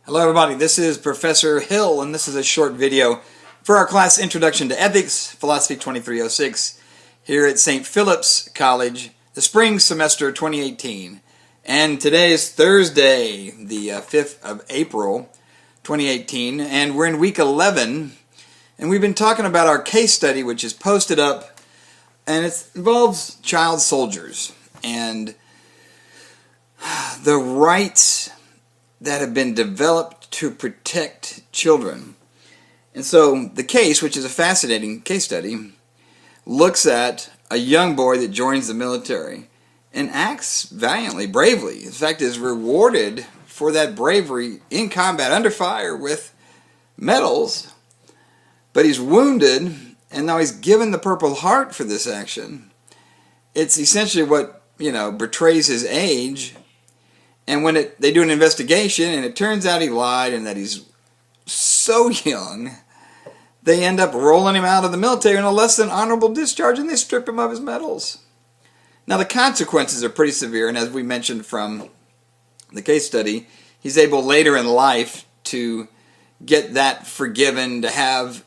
Hello everybody, this is Professor Hill and this is a short video for our class Introduction to Ethics, Philosophy 2306 here at St. Philip's College, the spring semester 2018. And today is Thursday, the 5th of April 2018, and we're in week 11, and we've been talking about our case study which is posted up, and it involves child soldiers and the rights that have been developed to protect children. And so the case, which is a fascinating case study, looks at a young boy that joins the military and acts valiantly, bravely. In fact, is rewarded for that bravery in combat under fire with medals, but he's wounded, and now he's given the Purple Heart for this action. It's essentially what, betrays his age. And when they do an investigation and it turns out he lied and that he's so young, they end up rolling him out of the military in a less than honorable discharge, and they strip him of his medals. Now the consequences are pretty severe, and as we mentioned from the case study, he's able later in life to get that forgiven, to have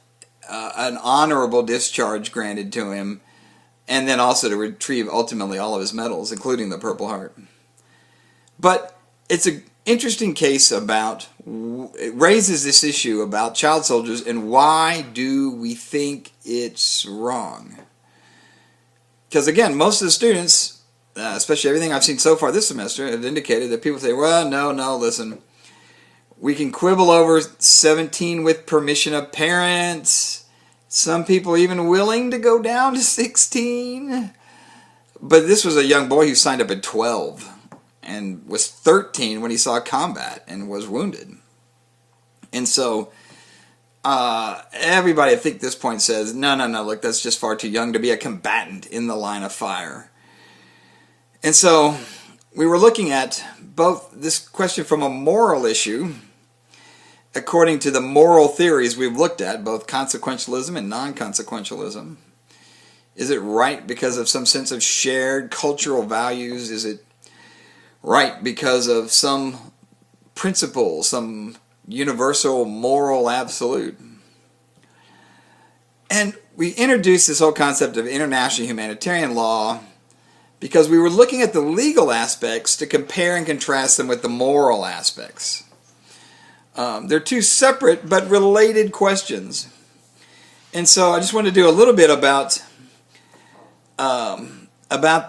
an honorable discharge granted to him, and then also to retrieve ultimately all of his medals, including the Purple Heart. But it's an interesting case about, it raises this issue about child soldiers and why do we think it's wrong? Because again, most of the students, especially everything I've seen so far this semester, have indicated that people say, well, no, listen, we can quibble over 17 with permission of parents. Some people even willing to go down to 16. But this was a young boy who signed up at 12. And was 13 when he saw combat and was wounded. And so everybody I think at this point says, no, look, that's just far too young to be a combatant in the line of fire. And so we were looking at both this question from a moral issue, according to the moral theories we've looked at, both consequentialism and non-consequentialism. Is it right because of some sense of shared cultural values? Is it right because of some principle, some universal moral absolute? And we introduced this whole concept of international humanitarian law because we were looking at the legal aspects to compare and contrast them with the moral aspects. They're two separate but related questions. And so I just want to do a little bit about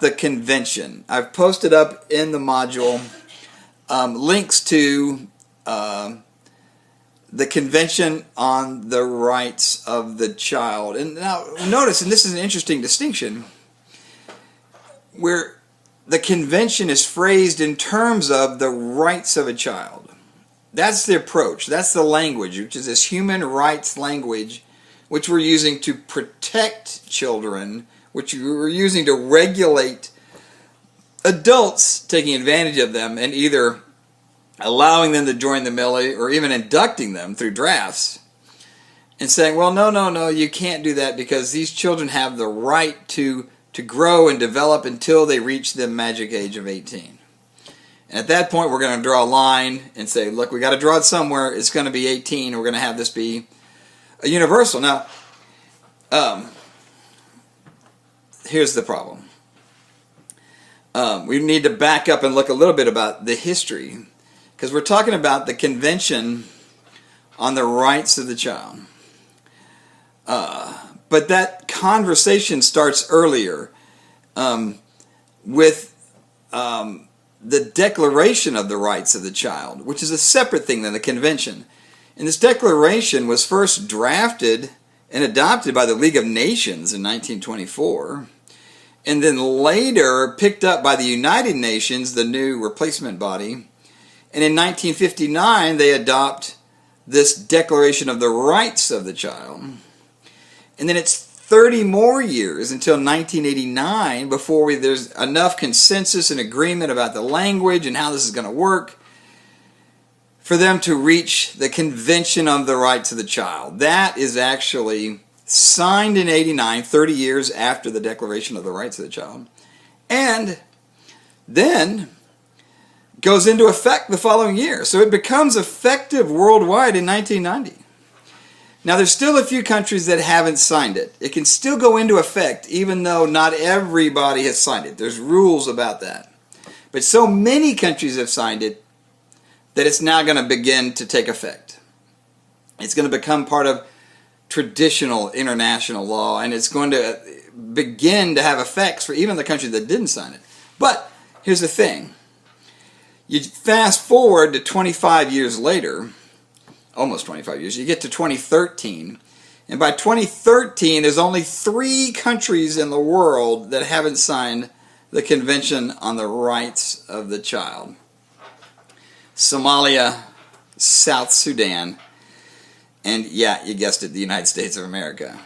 the convention. I've posted up in the module links to the Convention on the Rights of the Child. And now notice, and this is an interesting distinction, where the convention is phrased in terms of the rights of a child. That's the approach. That's the language, which is this human rights language, which we're using to protect children, which we're using to regulate adults taking advantage of them and either allowing them to join the military or even inducting them through drafts and saying, well, no, you can't do that because these children have the right to grow and develop until they reach the magic age of 18. And at that point, we're going to draw a line and say, look, we got to draw it somewhere. It's going to be 18. We're going to have this be a universal. Now, here's the problem. We need to back up and look a little bit about the history, because we're talking about the Convention on the Rights of the Child. But that conversation starts earlier with the Declaration of the Rights of the Child, which is a separate thing than the Convention. And this declaration was first drafted and adopted by the League of Nations in 1924, and then later picked up by the United Nations, the new replacement body. And in 1959, they adopt this Declaration of the Rights of the Child. And then it's 30 more years until 1989 before there's enough consensus and agreement about the language and how this is going to work for them to reach the Convention on the Rights of the Child. That is actually signed in 89, 30 years after the Declaration of the Rights of the Child. And then goes into effect the following year. So it becomes effective worldwide in 1990. Now there's still a few countries that haven't signed it. It can still go into effect even though not everybody has signed it. There's rules about that. But so many countries have signed it that it's now going to begin to take effect. It's going to become part of traditional international law, and it's going to begin to have effects for even the countries that didn't sign it. But here's the thing. You fast forward to 25 years later, almost 25 years, you get to 2013, and by 2013 there's only 3 countries in the world that haven't signed the Convention on the Rights of the Child. Somalia, South Sudan, and yeah, you guessed it, the United States of America.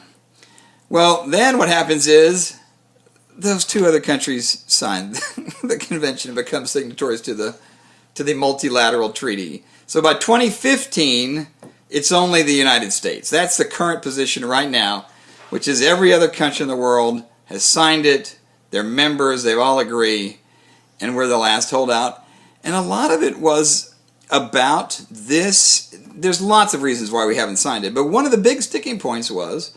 Well, then what happens is those 2 other countries sign the convention and become signatories to the multilateral treaty. So by 2015, it's only the United States. That's the current position right now, which is every other country in the world has signed it. They're members, they all agree, and we're the last holdout. And a lot of it was about this. There's lots of reasons why we haven't signed it, but one of the big sticking points was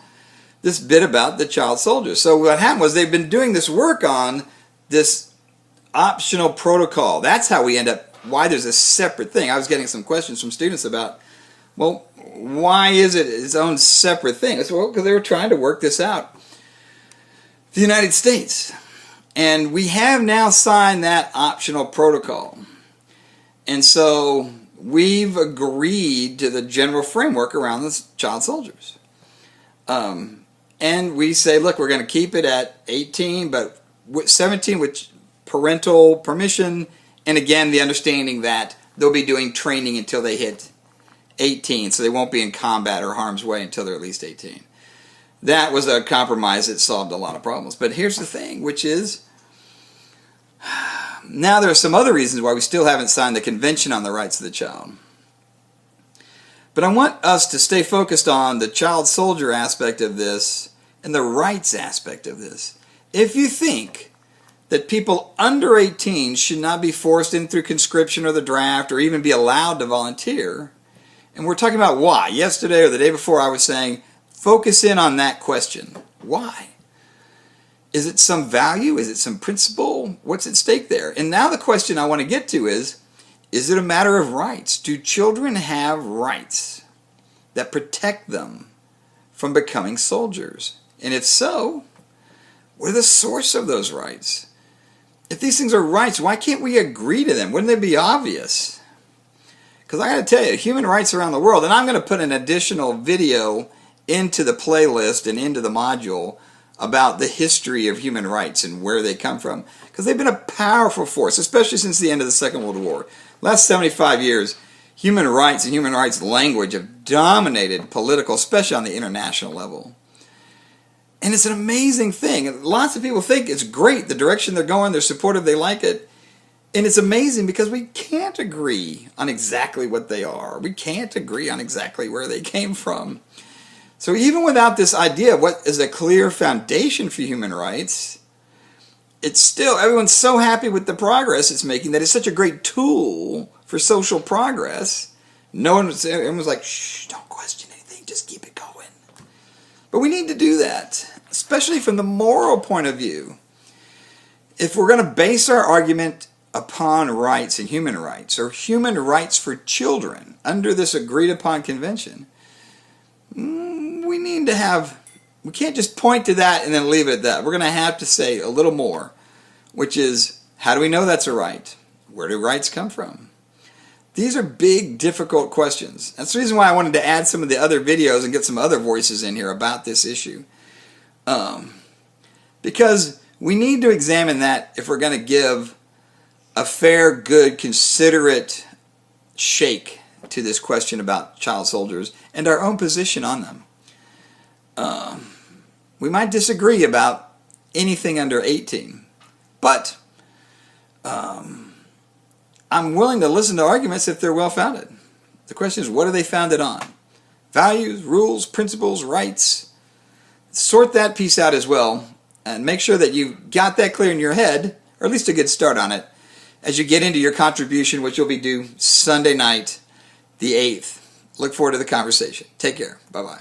this bit about the child soldiers. So what happened was they've been doing this work on this optional protocol. That's how we end up, why there's a separate thing. I was getting some questions from students about, well, why is it its own separate thing? I said, well, because they were trying to work this out. The United States. And we have now signed that optional protocol. And so we've agreed to the general framework around the child soldiers. And we say, look, we're going to keep it at 18, but 17 with parental permission, and again, the understanding that they'll be doing training until they hit 18, so they won't be in combat or harm's way until they're at least 18. That was a compromise that solved a lot of problems. But here's the thing, which is, now there are some other reasons why we still haven't signed the Convention on the Rights of the Child. But I want us to stay focused on the child soldier aspect of this and the rights aspect of this. If you think that people under 18 should not be forced in through conscription or the draft or even be allowed to volunteer, and we're talking about why. Yesterday or the day before I was saying, focus in on that question. Why? Is it some value? Is it some principle? What's at stake there? And now the question I want to get to is it a matter of rights? Do children have rights that protect them from becoming soldiers? And if so, what are the source of those rights? If these things are rights, why can't we agree to them? Wouldn't they be obvious? Because I got to tell you, human rights around the world, and I'm going to put an additional video into the playlist and into the module about the history of human rights and where they come from. Because they've been a powerful force, especially since the end of the Second World War. Last 75 years, human rights and human rights language have dominated political, especially on the international level. And it's an amazing thing. And lots of people think it's great, the direction they're going, they're supportive, they like it. And it's amazing because we can't agree on exactly what they are. We can't agree on exactly where they came from. So even without this idea of what is a clear foundation for human rights, it's still, everyone's so happy with the progress it's making that it's such a great tool for social progress. Everyone's like, shh, don't question anything, just keep it going. But we need to do that, especially from the moral point of view. If we're going to base our argument upon rights and human rights, or human rights for children under this agreed upon convention, we need to have, we can't just point to that and then leave it at that. We're going to have to say a little more, which is, how do we know that's a right? Where do rights come from? These are big, difficult questions. That's the reason why I wanted to add some of the other videos and get some other voices in here about this issue. Because we need to examine that if we're going to give a fair, good, considerate shake to this question about child soldiers and our own position on them. We might disagree about anything under 18, but I'm willing to listen to arguments if they're well-founded. The question is, what are they founded on? Values, rules, principles, rights. Sort that piece out as well, and make sure that you've got that clear in your head, or at least a good start on it. as you get into your contribution, which will be due Sunday night, the 8th. Look forward to the conversation. Take care. Bye-bye.